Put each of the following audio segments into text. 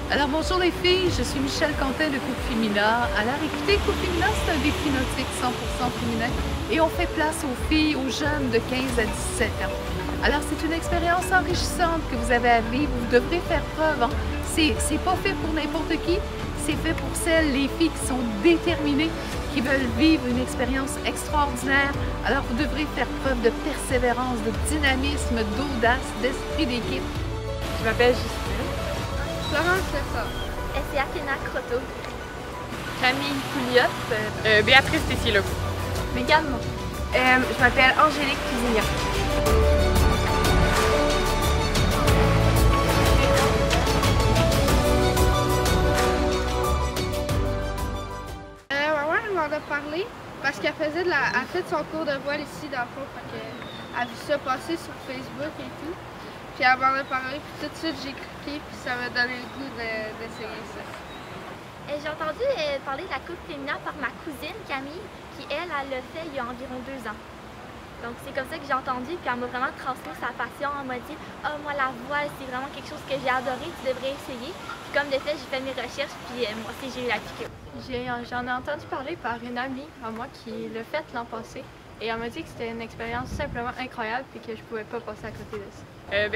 Alors bonjour les filles, je suis Michelle Quentin de Coupe Fémina. Alors écoutez, Coupe Fémina c'est un défi nautique 100% féminin et on fait place aux filles, aux jeunes de 15 à 17 ans. Alors c'est une expérience enrichissante que vous avez à vivre, vous devrez faire preuve. Hein. C'est pas fait pour n'importe qui, c'est fait pour celles, les filles qui sont déterminées, qui veulent vivre une expérience extraordinaire. Alors vous devrez faire preuve de persévérance, de dynamisme, d'audace, d'esprit d'équipe. Je m'appelle Justine. Florence Lefort. C'est Athena Croteau. Camille Pouliot. Béatrice Tessier-Legault. Mégane. Je m'appelle Angélique Cusignan. Ma mère m'en a parlé parce qu'elle faisait elle fait son cours de voile ici dans le fond. Elle a vu ça passer sur Facebook et tout. Puis elle m'en a parlé, puis tout de suite j'ai cliqué, puis ça m'a donné le goût d'essayer ça. J'ai entendu parler de la Coupe Fémina par ma cousine Camille, qui elle l'a fait il y a environ 2 ans. Donc c'est comme ça que j'ai entendu, puis elle m'a vraiment transmis sa passion. Elle m'a dit « Ah, moi la voile, c'est vraiment quelque chose que j'ai adoré, tu devrais essayer. » Puis comme de fait, j'ai fait mes recherches, puis moi aussi j'ai eu la piqûre. J'en ai entendu parler par une amie à moi qui l'a fait l'an passé. Et elle m'a dit que c'était une expérience simplement incroyable et que je pouvais pas passer à côté de ça.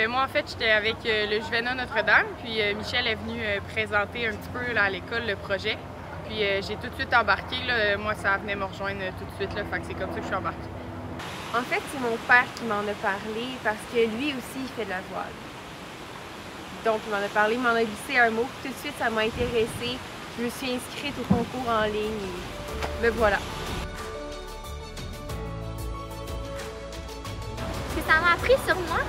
Moi, en fait, j'étais avec le Juvénat Notre-Dame, puis Michel est venu présenter un petit peu là, à l'école le projet. Puis j'ai tout de suite embarqué. Là, moi, ça venait me rejoindre tout de suite, là, fait que c'est comme ça que je suis embarquée. En fait, c'est mon père qui m'en a parlé parce que lui aussi, il fait de la voile. Donc, il m'en a parlé, il m'en a glissé un mot. Tout de suite, ça m'a intéressée. Je me suis inscrite au concours en ligne et me voilà. Ce que ça m'a appris sur moi,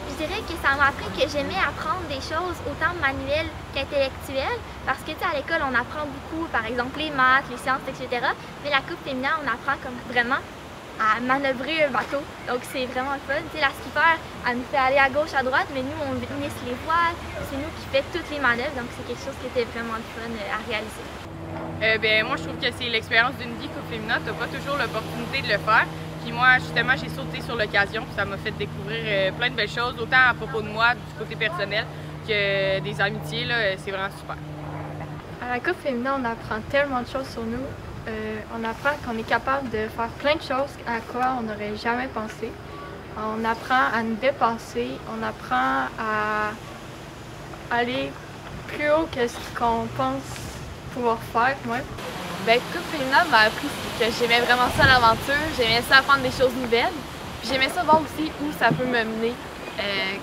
je dirais que ça m'a appris que j'aimais apprendre des choses autant manuelles qu'intellectuelles, parce que à l'école on apprend beaucoup, par exemple les maths, les sciences, etc. Mais la Coupe Fémina, on apprend comme vraiment à manœuvrer un bateau, donc c'est vraiment le fun. La skipper, elle nous fait aller à gauche, à droite, mais nous on lisse les voiles, c'est nous qui fait toutes les manœuvres, donc c'est quelque chose qui était vraiment le fun à réaliser. Moi je trouve que c'est l'expérience d'une vie Coupe Fémina, t'as pas toujours l'opportunité de le faire. Puis moi, justement, j'ai sauté sur l'occasion, puis ça m'a fait découvrir plein de belles choses, autant à propos de moi, du côté personnel, que des amitiés. C'est vraiment super. À la Coupe Fémina, on apprend tellement de choses sur nous. On apprend qu'on est capable de faire plein de choses à quoi on n'aurait jamais pensé. On apprend à nous dépasser, on apprend à aller plus haut que ce qu'on pense pouvoir faire. Ouais. Coupe Fémina m'a appris que j'aimais vraiment ça l'aventure, j'aimais ça apprendre des choses nouvelles, puis j'aimais ça voir aussi où ça peut me mener.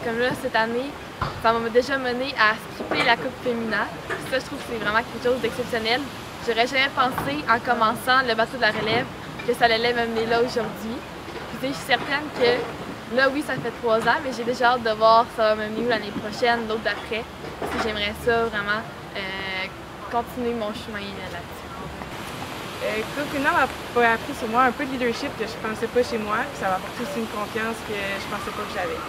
Comme là, cette année, ça m'a déjà mené à skipper la Coupe Fémina. Puis ça, je trouve que c'est vraiment quelque chose d'exceptionnel. J'aurais jamais pensé, en commençant le bateau de la relève, que ça allait me mener là aujourd'hui. Puis je suis certaine que là, oui, ça fait 3 ans, mais j'ai déjà hâte de voir ça va me mener où l'année prochaine, l'autre d'après. Parce que j'aimerais ça vraiment continuer mon chemin là-dessus. Coupe Fémina m'a appris sur moi un peu de leadership que je pensais pas chez moi, puis ça m'a apporté aussi une confiance que je pensais pas que j'avais.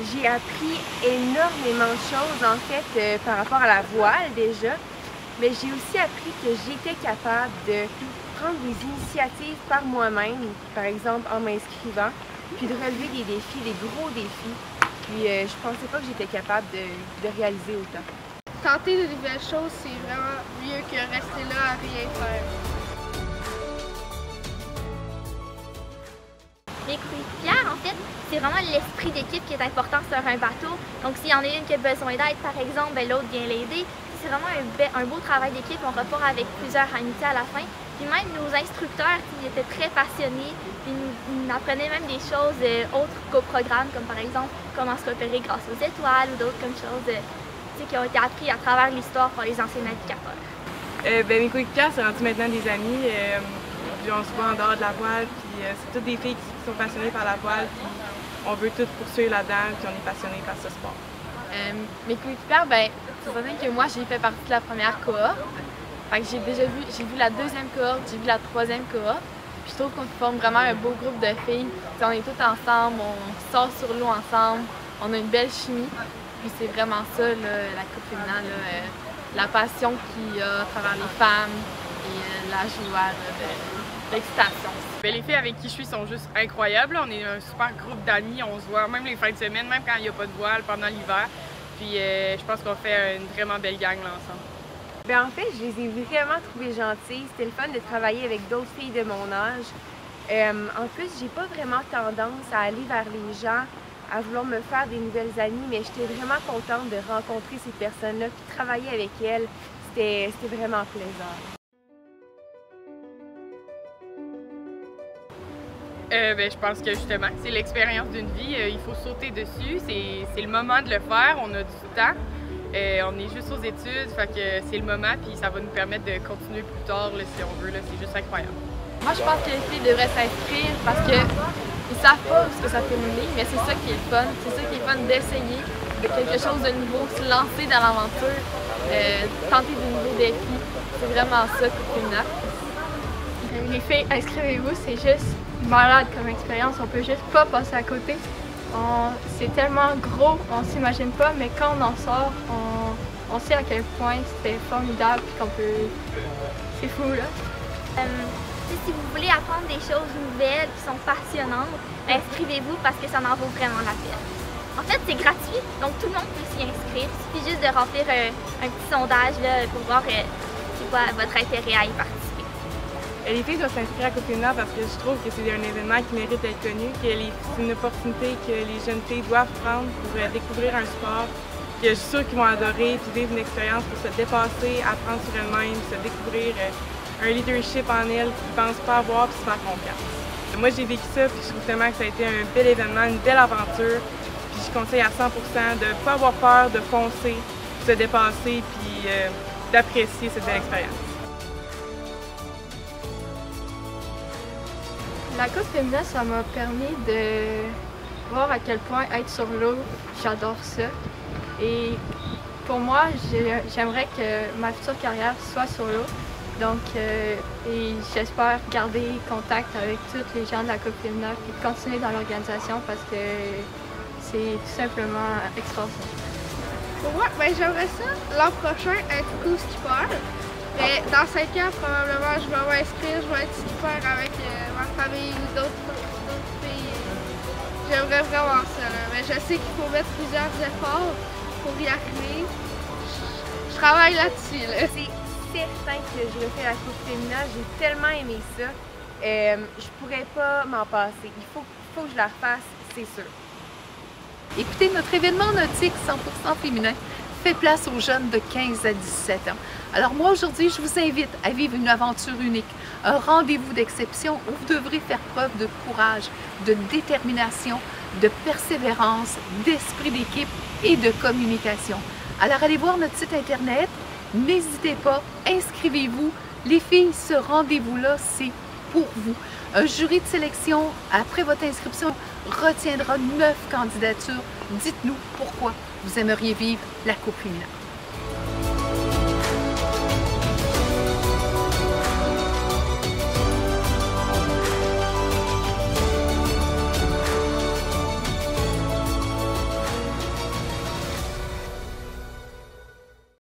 J'ai appris énormément de choses, en fait, par rapport à la voile déjà, mais j'ai aussi appris que j'étais capable de prendre des initiatives par moi-même, par exemple en m'inscrivant, puis de relever des défis, des gros défis, puis je pensais pas que j'étais capable de réaliser autant. Tenter de nouvelles choses, c'est vraiment mieux que rester là à rien faire. Les coéquipières, en fait, c'est vraiment l'esprit d'équipe qui est important sur un bateau. Donc s'il y en a une qui a besoin d'aide, par exemple, l'autre vient l'aider. C'est vraiment un beau travail d'équipe. On repart avec plusieurs amitiés à la fin. Puis même nos instructeurs, ils étaient très passionnés. Puis ils nous apprenaient même des choses autres qu'au programme, comme par exemple comment se repérer grâce aux étoiles ou d'autres comme choses qui ont été appris à travers l'histoire par les anciens navigateurs. Mes coéquipières sont rendues maintenant des amis. Puis on se voit en dehors de la voile. Puis c'est toutes des filles qui sont passionnées par la voile. Puis on veut toutes poursuivre là-dedans. Puis on est passionnés par ce sport. Mes coéquipières, c'est certain que moi j'ai fait partie de la première cohorte. Fait que j'ai vu la 2e cohorte, j'ai vu la 3e cohorte. Puis je trouve qu'on forme vraiment un beau groupe de filles. T'sais, on est toutes ensemble, on sort sur l'eau ensemble, on a une belle chimie. Puis c'est vraiment ça, là, la Coupe Fémina, la passion qu'il y a à travers les femmes et la joie, l'excitation. Les filles avec qui je suis sont juste incroyables. On est un super groupe d'amis, on se voit même les fins de semaine, même quand il n'y a pas de voile pendant l'hiver. Puis je pense qu'on fait une vraiment belle gang là ensemble. Ben, en fait, je les ai vraiment trouvées gentilles. C'était le fun de travailler avec d'autres filles de mon âge. En plus, j'ai pas vraiment tendance à aller vers les gens, à vouloir me faire des nouvelles amies, mais j'étais vraiment contente de rencontrer ces personnes-là, puis travailler avec elles. C'était vraiment plaisant. Ben, je pense que justement, c'est l'expérience d'une vie. Il faut sauter dessus. C'est le moment de le faire. On a du temps. On est juste aux études. Fait que c'est le moment. Puis ça va nous permettre de continuer plus tard là, si on veut. C'est juste incroyable. Moi, je pense que les filles devraient s'inscrire parce qu'ils savent pas où ça peut mener, mais c'est ça qui est le fun. C'est ça qui est le fun d'essayer de quelque chose de nouveau, se lancer dans l'aventure, tenter de nouveaux défis. C'est vraiment ça, Coupe Fémina. Les filles, inscrivez-vous, c'est juste malade comme expérience, on peut juste pas passer à côté. C'est tellement gros, on s'imagine pas, mais quand on en sort, on sait à quel point c'était formidable et qu'on peut... C'est fou, là. Si vous voulez apprendre des choses nouvelles qui sont passionnantes, inscrivez-vous parce que ça en vaut vraiment la peine. En fait, c'est gratuit, donc tout le monde peut s'y inscrire. Il suffit juste de remplir un petit sondage là, pour voir c'est quoi votre intérêt à y participer. Les filles doivent s'inscrire à Coupe Fémina parce que je trouve que c'est un événement qui mérite d'être connu, que c'est une opportunité que les jeunes filles doivent prendre pour découvrir un sport que je suis sûre qu'ils vont adorer, puis vivre une expérience pour se dépasser, apprendre sur elles-mêmes, se découvrir un leadership en elles qu'ils ne pensent pas avoir, puis se faire confiance. Moi, j'ai vécu ça, puis je trouve tellement que ça a été un bel événement, une belle aventure, puis je conseille à 100% de ne pas avoir peur, de foncer, de se dépasser, puis d'apprécier cette belle expérience. La Coupe Fémina, ça m'a permis de voir à quel point être sur l'eau, j'adore ça. Et pour moi, j'aimerais que ma future carrière soit sur l'eau. Donc, et j'espère garder contact avec tous les gens de la Coupe Fémina et continuer dans l'organisation parce que c'est tout simplement extraordinaire. Pour moi, ben, j'aimerais ça l'an prochain être co-skipper. Mais dans 5 ans, probablement, je vais m'inscrire, je vais être skipper avec ma famille ou d'autres filles. J'aimerais vraiment ça. Là. Mais je sais qu'il faut mettre plusieurs efforts pour y arriver. Je travaille là-dessus. Là. C'est certain que je refais la Coupe Fémina. J'ai tellement aimé ça. Je pourrais pas m'en passer. Il faut que je la refasse, c'est sûr. Écoutez, notre événement nautique 100% féminin fait place aux jeunes de 15 à 17 ans. Alors moi, aujourd'hui, je vous invite à vivre une aventure unique, un rendez-vous d'exception où vous devrez faire preuve de courage, de détermination, de persévérance, d'esprit d'équipe et de communication. Alors allez voir notre site internet, n'hésitez pas, inscrivez-vous. Les filles, ce rendez-vous-là, c'est pour vous. Un jury de sélection, après votre inscription, retiendra 9 candidatures. Dites-nous pourquoi vous aimeriez vivre la Coupe Fémina.